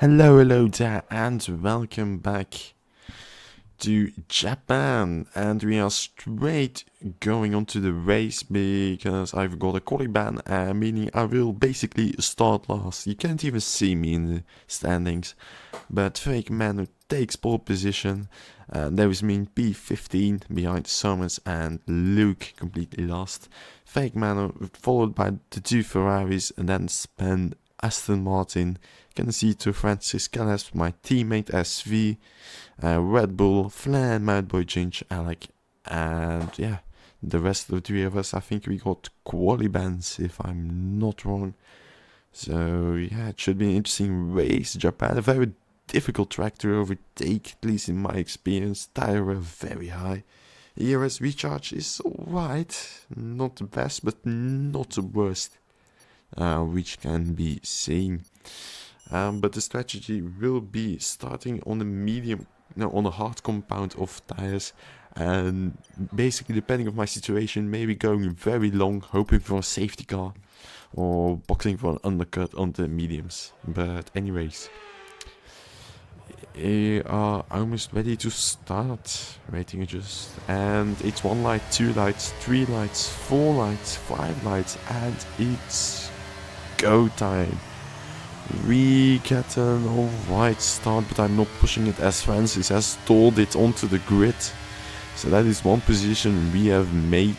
Hello there, and welcome back to Japan. And we are straight going on to the race because I've got a quali ban, meaning I will basically start last. You can't even see me in the standings, but Fake Manu takes pole position. There was me in P15 behind Summers and Luke completely lost. Fake Manu followed by the two Ferraris and then Spen, Aston Martin, Canesito, Francis Calais, my teammate SV, Red Bull, Flan, Madboy, Ginge, Alec, and yeah, the rest of the three of us, I think we got quali bans if I'm not wrong. So yeah, it should be an interesting race. Japan, a very difficult track to overtake, at least in my experience. Tire wear very high. ERS recharge is alright, not the best, but not the worst, which can be seen. But the strategy will be starting on on a hard compound of tires, and basically depending on my situation, maybe going very long, hoping for a safety car, or boxing for an undercut on the mediums. But anyways, we are almost ready to start. Rating adjust, and it's 1 light, 2 lights, 3 lights, 4 lights, 5 lights, and it's go time. We get an alright start, but I'm not pushing it as Francis has stalled it onto the grid. So that is one position we have made.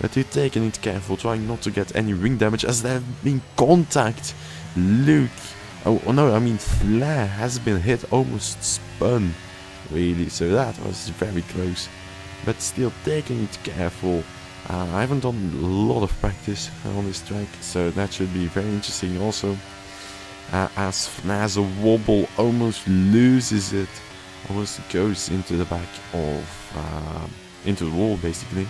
But we're taking it careful, trying not to get any ring damage as there have been contact. Luke, oh no, I mean Flair has been hit, almost spun. Really, so that was very close. But still taking it careful. I haven't done a lot of practice on this track, so that should be very interesting also. As Fnaz a wobble, almost loses it, almost goes into the back of, into the wall basically.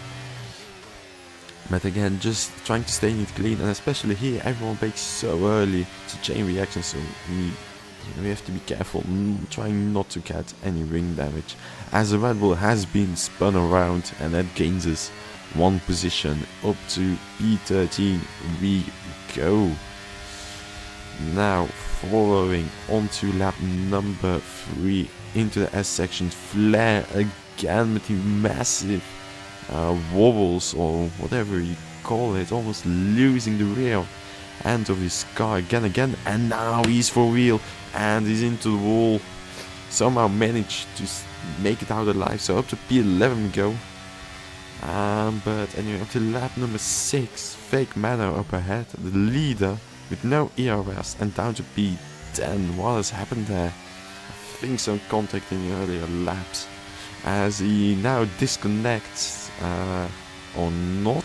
But again, just trying to stay it clean, and especially here, everyone bakes so early to chain reaction, so we have to be careful, trying not to get any ring damage. As the Red Bull has been spun around, and that gains us one position up to P13. We go. Now, following onto lap number 3 into the S section, Flair again with the massive wobbles, or whatever you call it, almost losing the rear end of his car again, and now he's for real, and he's into the wall. Somehow managed to make it out alive, so up to P11 we go. But anyway, up to lap number 6, Fake Manu up ahead, the leader, with no ERS, and down to P10. What has happened there? I think some contact in the earlier laps, as he now disconnects, or not.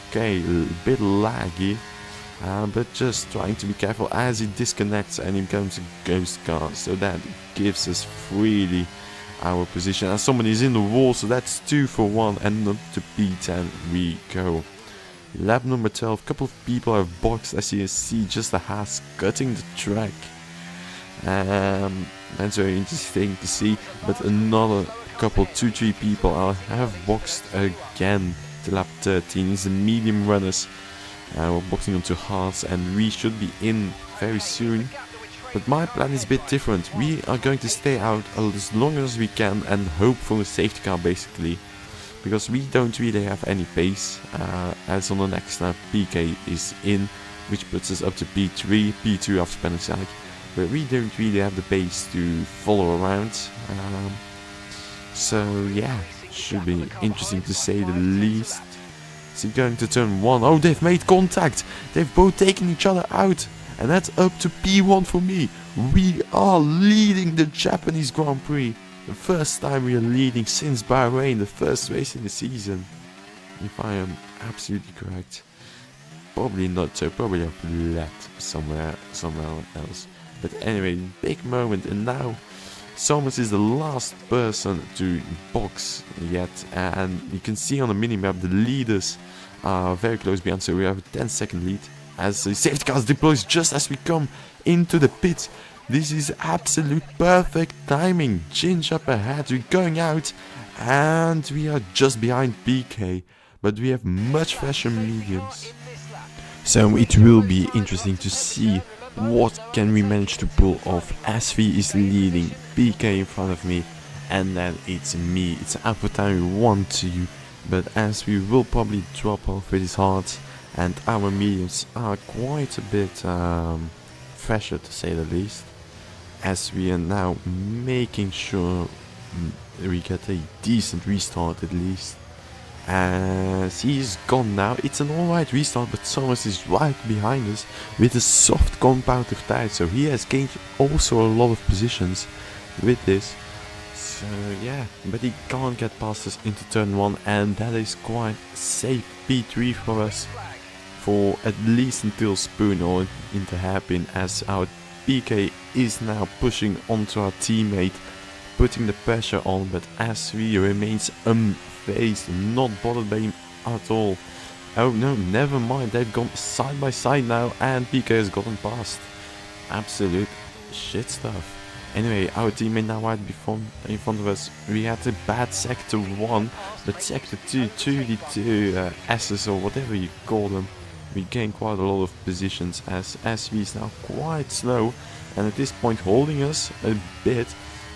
Okay, a bit laggy, but just trying to be careful as he disconnects and he becomes a ghost car, so that gives us freely our position as somebody is in the wall, so that's 2 for 1, and up to P10 we go. Lap number 12, couple of people have boxed, as you can see, just a Haas cutting the track. That's very interesting to see, but another couple, 2-3 people have boxed again to lap 13. It's the medium runners. We're boxing onto Haas, and we should be in very soon. But my plan is a bit different. We are going to stay out as long as we can and hope for a safety car basically. Because we don't really have any pace, as on the next lap PK is in, which puts us up to P3, P2 after penalty, but we don't really have the pace to follow around. So yeah, should be interesting to say the least. Is he going to turn 1? Oh, they've made contact! They've both taken each other out, and that's up to P1 for me. We are leading the Japanese Grand Prix. The first time we are leading since Bahrain, the first race in the season, if I am absolutely correct. Probably not so, probably have led somewhere else. But anyway, big moment, and now Somers is the last person to box yet, and you can see on the minimap the leaders are very close behind, so we have a 10-second lead as the safety cars deploys just as we come into the pit. This is absolute perfect timing. Ginge up ahead, we're going out, and we are just behind PK, but we have much fresher mediums. So it will be interesting to see what can we manage to pull off? SV is leading, PK in front of me, and then it's me. It's Alpha Time 1-2, but SV will probably drop off with his hearts, and our mediums are quite a bit fresher, to say the least, as we are now making sure we get a decent restart at least. As he's gone now, it's an alright restart, but Thomas is right behind us with a soft compound of tires, so he has gained also a lot of positions with this. So yeah, but he can't get past us into turn 1, and that is quite safe P3 for us, for at least until Spoon or into hairpin, as our PK is now pushing onto our teammate, putting the pressure on, but SV remains unfazed, not bothered by him at all. Oh no, never mind, they've gone side by side now, and PK has gotten past. Absolute shit stuff. Anyway, our teammate now right in front of us. We had a bad sector 1, but sector 2, 2D2 S's or whatever you call them. We gained quite a lot of positions, as SV is now quite slow, and at this point holding us a bit.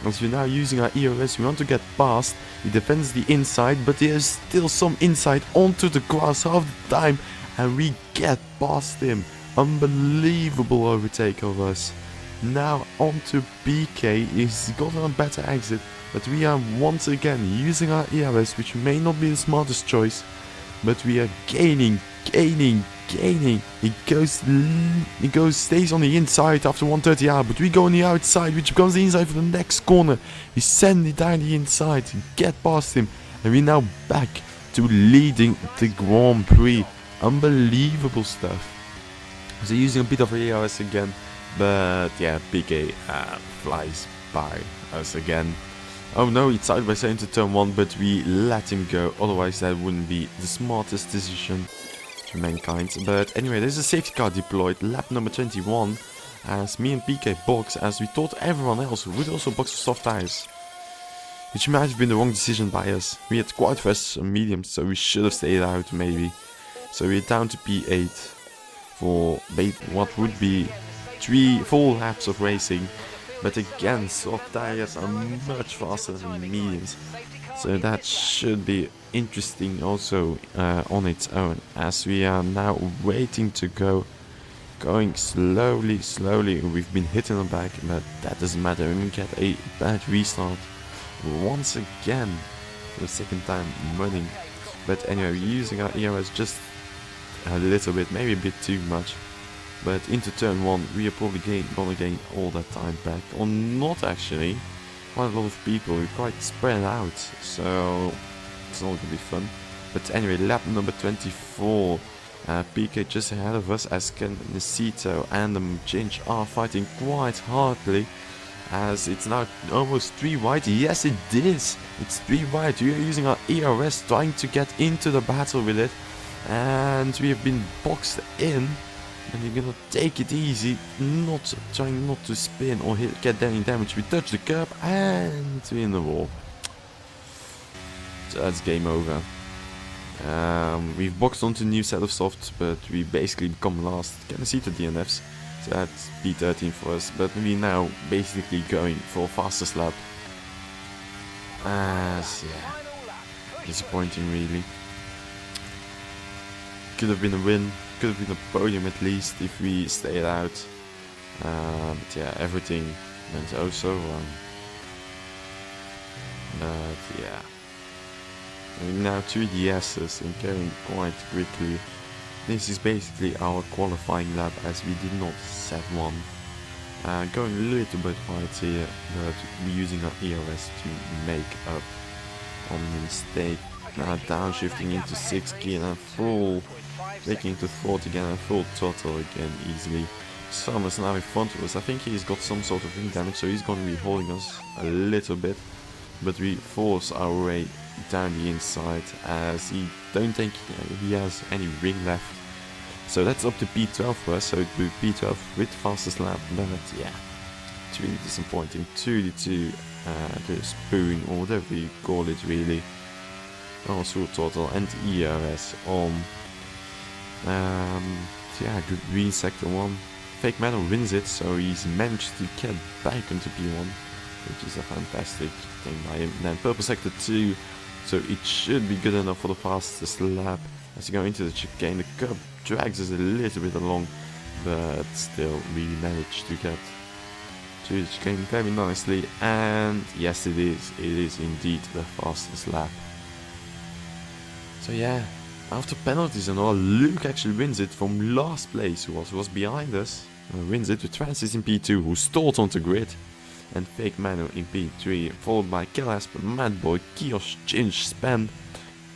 As we're now using our EOS, we want to get past. He defends the inside, but there's still some inside onto the grass half the time, and we get past him. Unbelievable overtake of us. Now onto PK. He's got a better exit, but we are once again using our EOS, which may not be the smartest choice, but we are gaining. He stays on the inside after 130R, but we go on the outside, which becomes the inside for the next corner. We send it down the inside, get past him, and we're now back to leading the Grand Prix. Unbelievable stuff. So using a bit of EOS again, but yeah, PK flies by us again. Oh no, it's side by side into turn 1, but we let him go, otherwise that wouldn't be the smartest decision to mankind. But anyway, there's a safety car deployed, lap number 21, as me and PK box, as we thought everyone else would also box for soft tires, which might have been the wrong decision by us. We had quite fast mediums, so we should have stayed out maybe. So we're down to P8 for what would be 3 full laps of racing. But again, soft tires are much faster than mediums, so that should be interesting also on its own, as we are now waiting to going slowly. We've been hitting them back, but that doesn't matter. We get a bad restart once again, for the second time running. But anyway, we're using our EOS just a little bit, maybe a bit too much. But into turn 1, we are probably gonna gain all that time back. Or not actually. Quite a lot of people, we're quite spread out, so it's not gonna be fun. But anyway, lap number 24. PK just ahead of us, as Ken Nicito and the Change are fighting quite hardly. As it's now almost 3 wide. Yes, it is. It's 3 wide. We are using our ERS, trying to get into the battle with it. And we have been boxed in. And you're gonna take it easy, trying not to spin or get any damage. We touch the curb and we're in the wall. So that's game over. We've boxed onto a new set of softs, but we basically become last. Can see the DNFs, so that's P13 for us. But we now basically going for fastest lap. Yeah, disappointing really. Could have been a win. Could have been a podium at least if we stayed out. But yeah, everything went oh so wrong. But yeah, we're now 2 DS's and going quite quickly. This is basically our qualifying lap, as we did not set one. Going a little bit hard here, but we're using our EOS to make up on the mistake. Now downshifting into 6th gear and full. Taking into 4th again and full throttle again easily. Summers now in front of us. I think he's got some sort of ring damage, so he's going to be holding us a little bit. But we force our way down the inside, as he don't think he has any ring left. So that's up to P12 for us, so it will be P12 with fastest lap. But yeah, it's really disappointing. 2D2 the spoon, or whatever you call it really. Also throttle and ERS on. Yeah, good green sector 1. Fake Manor wins it, so he's managed to get back into P1, which is a fantastic thing by him. Then purple sector 2, so it should be good enough for the fastest lap. As you go into the chicane, the curb drags us a little bit along, but still we managed to get to the chicane very nicely, and yes, it is indeed the fastest lap. So yeah, after penalties and all, Luke actually wins it from last place, who was behind us. Wins it with Francis in P2, who stalled onto grid, and Fake Manu in P3, followed by Killasp, Madboy, Kiosk, Ginge, Span,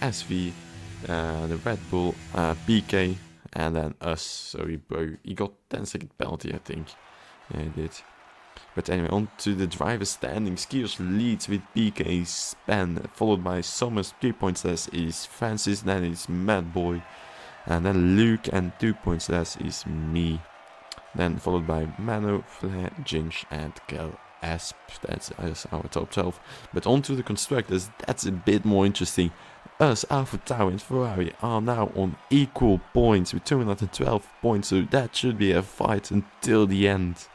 SV, the Red Bull, PK, and then us. So he got 10-second penalty, I think. Yeah, he did. But anyway, on to the driver's standings. Kiosk leads with PK, Span, followed by Summers, 3 points less is Francis, then it's Madboy, and then Luke, and 2 points less is me. Then followed by Manu, Flair, Ginge, and Asp. That's our top 12. But on to the constructors, that's a bit more interesting. Us, Alpha Tau, and Ferrari are now on equal points with 212 points, so that should be a fight until the end.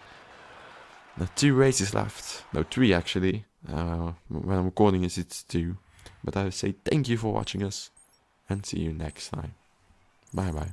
Now 2 races left, no 3 actually, when I'm recording this it's 2, but I would say thank you for watching us, and see you next time, bye bye.